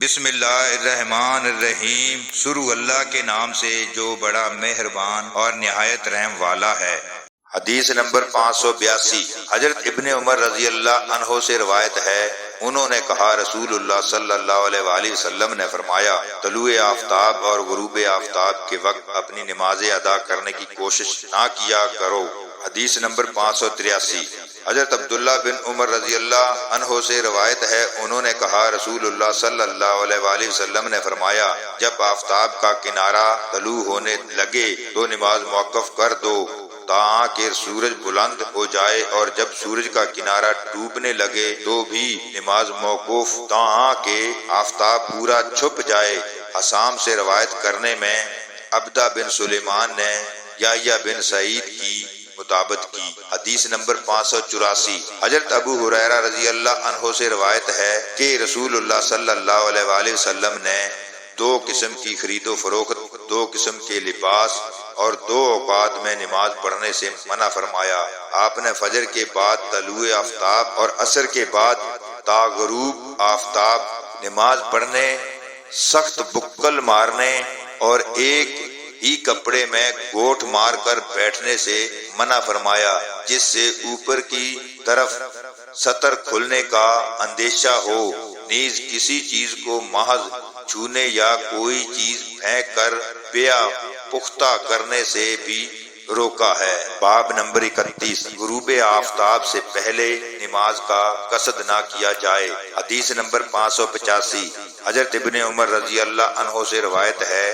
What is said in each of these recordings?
بسم اللہ الرحمن الرحیم، شروع اللہ کے نام سے جو بڑا مہربان اور نہایت رحم والا ہے۔ حدیث نمبر 582، حضرت ابن عمر رضی اللہ عنہ سے روایت ہے، انہوں نے کہا رسول اللہ صلی اللہ علیہ وآلہ وسلم نے فرمایا، طلوع آفتاب اور غروب آفتاب کے وقت اپنی نمازیں ادا کرنے کی کوشش نہ کیا کرو۔ حدیث نمبر 583، حضرت عبداللہ بن عمر رضی اللہ عنہ سے روایت ہے، انہوں نے کہا رسول اللہ صلی اللہ علیہ وآلہ وسلم نے فرمایا، جب آفتاب کا کنارہ طلوع ہونے لگے تو نماز موقف کر دو تاکہ سورج بلند ہو جائے، اور جب سورج کا کنارہ ڈوبنے لگے تو بھی نماز موقوف تاکہ آفتاب پورا چھپ جائے۔ حسام سے روایت کرنے میں عبدہ بن سلیمان نے یحییٰ بن سعید کی مطابقت کی۔ حدیث نمبر 584، حضرت ابو ہریرہ رضی اللہ عنہ سے روایت ہے کہ رسول اللہ صلی اللہ علیہ وآلہ وسلم نے 2 قسم کی خرید و فروخت، 2 قسم کے لباس اور 2 اوقات میں نماز پڑھنے سے منع فرمایا۔ آپ نے فجر کے بعد طلوع آفتاب اور عصر کے بعد تا غروب آفتاب نماز پڑھنے، سخت بکل مارنے اور ایک ہی کپڑے میں گوٹھ مار کر بیٹھنے سے منع فرمایا، جس سے اوپر کی طرف سطر کھلنے کا اندیشہ ہو۔ نیز کسی چیز کو محض چھونے یا کوئی چیز پھینک کر بیا پختہ کرنے سے بھی روکا ہے۔ باب نمبر 31، غروب آفتاب سے پہلے نماز کا قصد نہ کیا جائے۔ حدیث نمبر 585، حضرت ابن عمر رضی اللہ عنہ سے روایت ہے،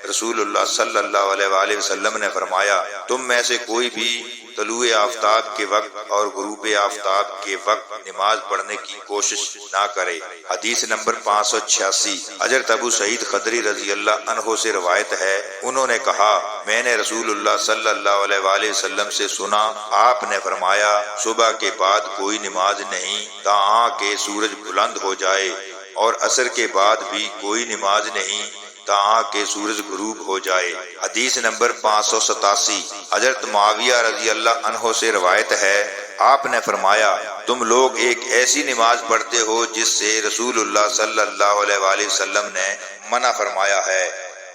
رسول اللہ صلی اللہ علیہ وآلہ وسلم نے فرمایا، تم میں سے کوئی بھی طلوع آفتاب کے وقت اور غروب آفتاب کے وقت نماز پڑھنے کی کوشش نہ کرے۔ حدیث نمبر 586، حضرت ابو سعید خدری رضی اللہ عنہ سے روایت ہے، انہوں نے کہا، میں نے رسول اللہ صلی اللہ علیہ وآلہ وسلم سے سنا، آپ نے فرمایا، صبح کے بعد کوئی نماز نہیں تاکہ سورج بلند ہو جائے، اور عصر کے بعد بھی کوئی نماز نہیں تاکہ سورج غروب ہو جائے۔ حدیث نمبر 587، حضرت معاویہ رضی اللہ عنہ سے روایت ہے، آپ نے فرمایا، تم لوگ ایک ایسی نماز پڑھتے ہو جس سے رسول اللہ صلی اللہ علیہ وآلہ وسلم نے منع فرمایا ہے۔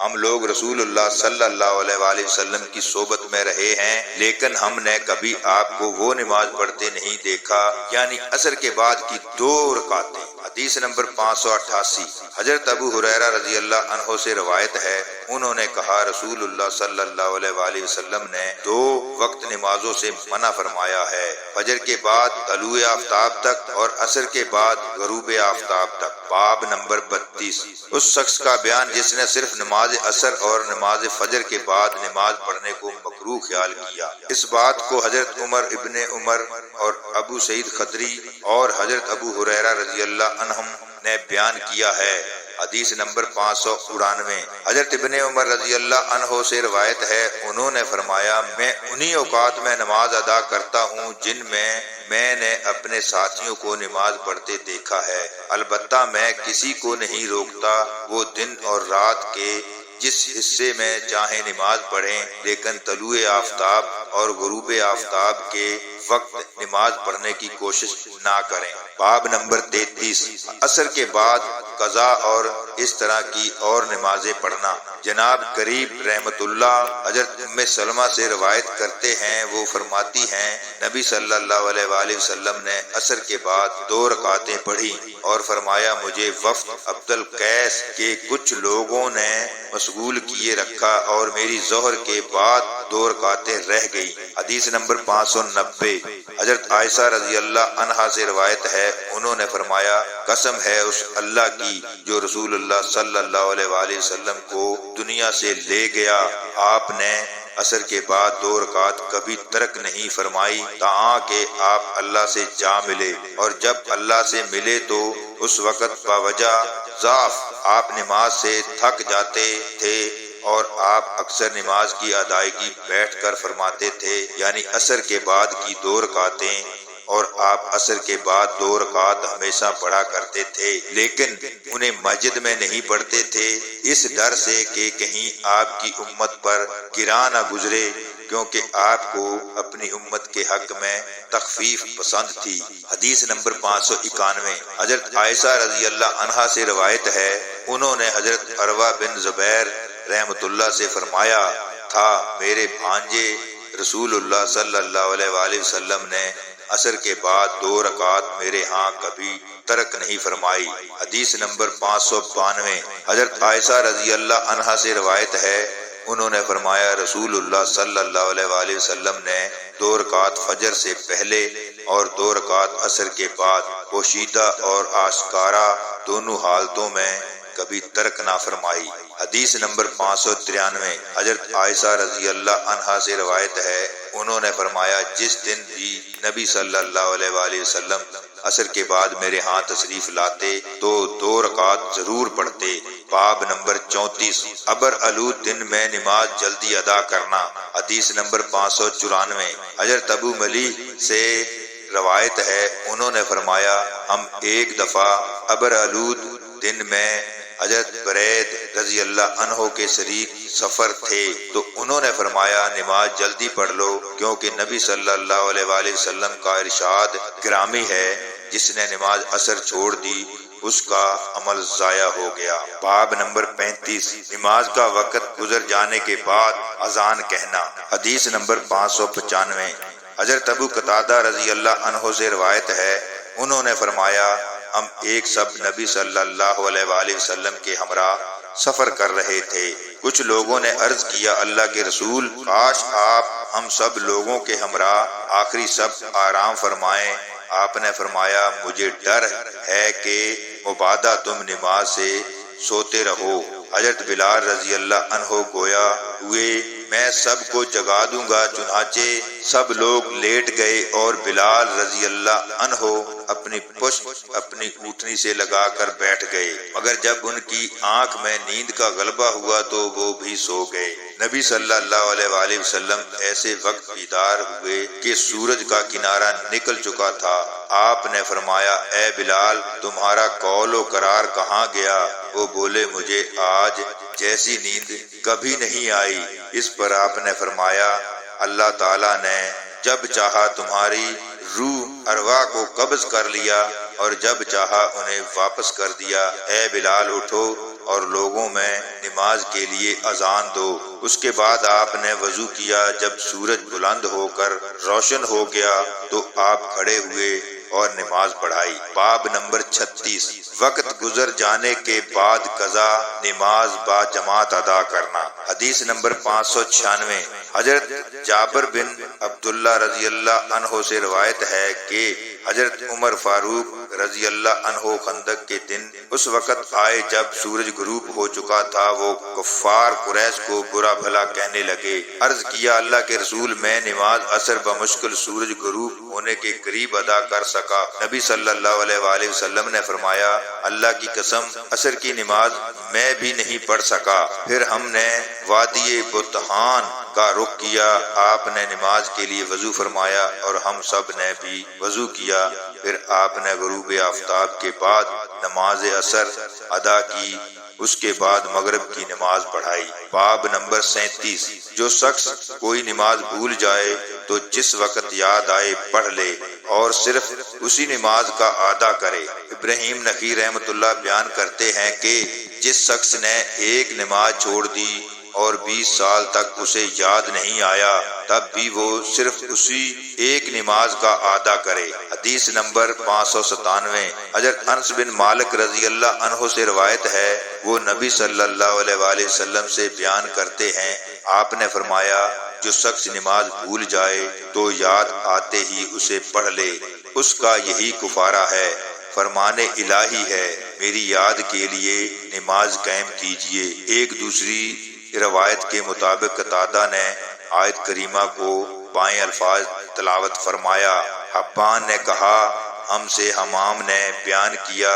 ہم لوگ رسول اللہ صلی اللہ علیہ وآلہ وسلم کی صحبت میں رہے ہیں، لیکن ہم نے کبھی آپ کو وہ نماز پڑھتے نہیں دیکھا، یعنی عصر کے بعد کی 2 رکعتیں۔ حدیث نمبر 588، حضرت ابو ہریرہ رضی اللہ عنہ سے روایت ہے، انہوں نے کہا رسول اللہ صلی اللہ علیہ وآلہ وسلم نے 2 وقت نمازوں سے منع فرمایا ہے، فجر کے بعد طلوع آفتاب تک اور عصر کے بعد غروب آفتاب تک۔ باب نمبر 32، اس شخص کا بیان جس نے صرف نماز عصر اور نماز فجر کے بعد نماز پڑھنے کو مکروہ خیال کیا۔ اس بات کو حضرت عمر ابن عمر اور ابو سعید خدری اور حضرت ابو ہریرہ رضی اللہ عنہم نے بیان کیا ہے۔ حدیث نمبر 599، حضرت ابن عمر رضی اللہ عنہ سے روایت ہے، انہوں نے فرمایا، میں انہی اوقات میں نماز ادا کرتا ہوں جن میں نے اپنے ساتھیوں کو نماز پڑھتے دیکھا ہے، البتہ میں کسی کو نہیں روکتا وہ دن اور رات کے جس حصے میں چاہیں نماز پڑھیں، لیکن طلوع آفتاب اور غروب آفتاب کے وقت نماز پڑھنے کی کوشش نہ کریں۔ باب نمبر 33، عصر کے بعد قضا اور اس طرح کی اور نمازیں پڑھنا۔ جناب قریب رحمت اللہ حضرت ام سلمہ سے روایت کرتے ہیں، وہ فرماتی ہیں، نبی صلی اللہ علیہ وآلہ وسلم نے عصر کے بعد 2 رکعتیں پڑھی اور فرمایا، مجھے وفد عبد القیس کے کچھ لوگوں نے مشغول کیے رکھا اور میری ظہر کے بعد 2 رکعتیں رہ گئی۔ حدیث نمبر 590، حضرت عائشہ رضی اللہ عنہا سے روایت ہے، انہوں نے فرمایا، قسم ہے اس اللہ کی جو رسول اللہ صلی اللہ علیہ وآلہ وسلم کو دنیا سے لے گیا، آپ نے عصر کے بعد 2 رکعت کبھی ترک نہیں فرمائی تاکہ آپ اللہ سے جا ملے، اور جب اللہ سے ملے تو اس وقت باوجہ ضعف آپ نماز سے تھک جاتے تھے، اور آپ اکثر نماز کی ادائیگی بیٹھ کر فرماتے تھے، یعنی عصر کے بعد کی 2 رکعتیں، اور آپ عصر کے بعد 2 رکعت ہمیشہ پڑھا کرتے تھے، لیکن انہیں مسجد میں نہیں پڑھتے تھے، اس ڈر سے کہ کہیں آپ کی امت پر گراں نہ گزرے، کیونکہ آپ کو اپنی امت کے حق میں تخفیف پسند تھی۔ حدیث نمبر 591 حضرت عائشہ رضی اللہ عنہا سے روایت ہے، انہوں نے حضرت عروہ بن زبیر رحمۃ اللہ سے فرمایا تھا، میرے بھانجے رسول اللہ صلی اللہ علیہ وآلہ وسلم نے عصر کے بعد 2 رکعت میرے ہاں کبھی ترک نہیں فرمائی۔ حدیث نمبر 592 حضرت عائشہ رضی اللہ عنہا سے روایت ہے، انہوں نے فرمایا رسول اللہ صلی اللہ علیہ وآلہ وسلم نے 2 رکعت فجر سے پہلے اور 2 رکعت عصر کے بعد پوشیدہ اور آشکارا دونوں حالتوں میں کبھی ترک نہ فرمائی۔ حدیث نمبر 593 حضرت عائشہ رضی اللہ عنہا سے روایت ہے، انہوں نے فرمایا جس دن بھی نبی صلی اللہ علیہ وآلہ وسلم عصر کے بعد میرے ہاں تشریف لاتے تو 2 رکعت ضرور پڑھتے۔ باب نمبر 34 ابر آلود دن میں نماز جلدی ادا کرنا۔ حدیث نمبر 594 حضرت ابو ملی سے روایت ہے، انہوں نے فرمایا ہم ایک دفعہ ابر آلود دن میں حضرت برید رضی اللہ عنہ کے شریک سفر تھے تو انہوں نے فرمایا نماز جلدی پڑھ لو، کیونکہ نبی صلی اللہ علیہ وآلہ وسلم کا ارشاد گرامی ہے، جس نے نماز عصر چھوڑ دی اس کا عمل ضائع ہو گیا۔ باب نمبر 35 نماز کا وقت گزر جانے کے بعد اذان کہنا۔ حدیث نمبر 595 حضرت ابو قتادہ رضی اللہ عنہ سے روایت ہے، انہوں نے فرمایا ہم ایک سب نبی صلی اللہ علیہ وآلہ وسلم کے ہمراہ سفر کر رہے تھے۔ کچھ لوگوں نے عرض کیا اللہ کے رسول، کاش آپ ہم سب لوگوں کے ہمراہ آخری سب آرام فرمائیں۔ آپ نے فرمایا مجھے ڈر ہے کہ مبادا تم نماز سے سوتے رہو۔ حضرت بلال رضی اللہ عنہ گویا ہوئے میں سب کو جگا دوں گا، چنانچہ سب لوگ لیٹ گئے اور بلال رضی اللہ عنہ اپنی پشت اپنی اونٹنی سے لگا کر بیٹھ گئے، مگر جب ان کی آنکھ میں نیند کا غلبہ ہوا تو وہ بھی سو گئے۔ نبی صلی اللہ علیہ وآلہ وسلم ایسے وقت بیدار ہوئے کہ سورج کا کنارہ نکل چکا تھا۔ آپ نے فرمایا اے بلال تمہارا قول و قرار کہاں گیا؟ وہ بولے مجھے آج جیسی نیند کبھی نہیں آئی۔ اس پر آپ نے فرمایا اللہ تعالیٰ نے جب چاہا تمہاری روح ارواح کو قبض کر لیا اور جب چاہا انہیں واپس کر دیا۔ اے بلال اٹھو اور لوگوں میں نماز کے لیے اذان دو۔ اس کے بعد آپ نے وضو کیا۔ جب سورج بلند ہو کر روشن ہو گیا تو آپ کھڑے ہوئے اور نماز پڑھائی۔ باب نمبر 36 وقت گزر جانے کے بعد قضا نماز با جماعت ادا کرنا۔ حدیث نمبر 596 حضرت جابر بن عبداللہ رضی اللہ عنہ سے روایت ہے کہ حضرت عمر فاروق رضی اللہ عنہ خندق کے دن اس وقت آئے جب سورج غروب ہو چکا تھا۔ وہ کفار قریش کو برا بھلا کہنے لگے۔ عرض کیا اللہ کے رسول میں نماز عصر بمشکل سورج غروب ہونے کے قریب ادا کر سکا۔ نبی صلی اللہ علیہ وآلہ وسلم نے فرمایا اللہ کی قسم عصر کی نماز میں بھی نہیں پڑھ سکا۔ پھر ہم نے وادی بطحان کا رخ کیا۔ آپ نے نماز کے لیے وضو فرمایا اور ہم سب نے بھی وضو کیا۔ پھر آپ نے غروب آفتاب کے بعد نماز عصر ادا کی، اس کے بعد مغرب کی نماز پڑھائی۔ باب نمبر 37 جو شخص کوئی نماز بھول جائے تو جس وقت یاد آئے پڑھ لے اور صرف اسی نماز کا ادا کرے۔ ابراہیم نخعی رحمۃ اللہ بیان کرتے ہیں کہ جس شخص نے ایک نماز چھوڑ دی اور 20 سال تک اسے یاد نہیں آیا تب بھی وہ صرف اسی ایک نماز کا ادا کرے۔ حدیث نمبر 597 حضرت انس بن مالک رضی اللہ عنہ سے روایت ہے، وہ نبی صلی اللہ علیہ وآلہ وسلم سے بیان کرتے ہیں، آپ نے فرمایا جو شخص نماز بھول جائے تو یاد آتے ہی اسے پڑھ لے، اس کا یہی کفارہ ہے۔ فرمان الہی ہے میری یاد کے لیے نماز قائم کیجیے۔ ایک دوسری روایت کے مطابق قتادہ نے آیت کریمہ کو بائیں الفاظ تلاوت فرمایا۔ حبان نے کہا ہم سے حمام نے بیان کیا،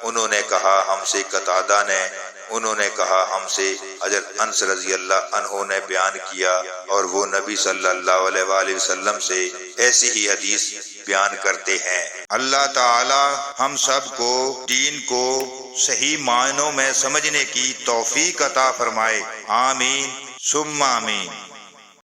انہوں نے کہا ہم سے قتادہ نے، انہوں نے کہا ہم سے حضرت انس رضی اللہ عنہ نے بیان کیا، اور وہ نبی صلی اللہ علیہ وآلہ وسلم سے ایسی ہی حدیث بیان کرتے ہیں۔ اللہ تعالی ہم سب کو دین کو صحیح معنوں میں سمجھنے کی توفیق عطا فرمائے، آمین ثم آمین۔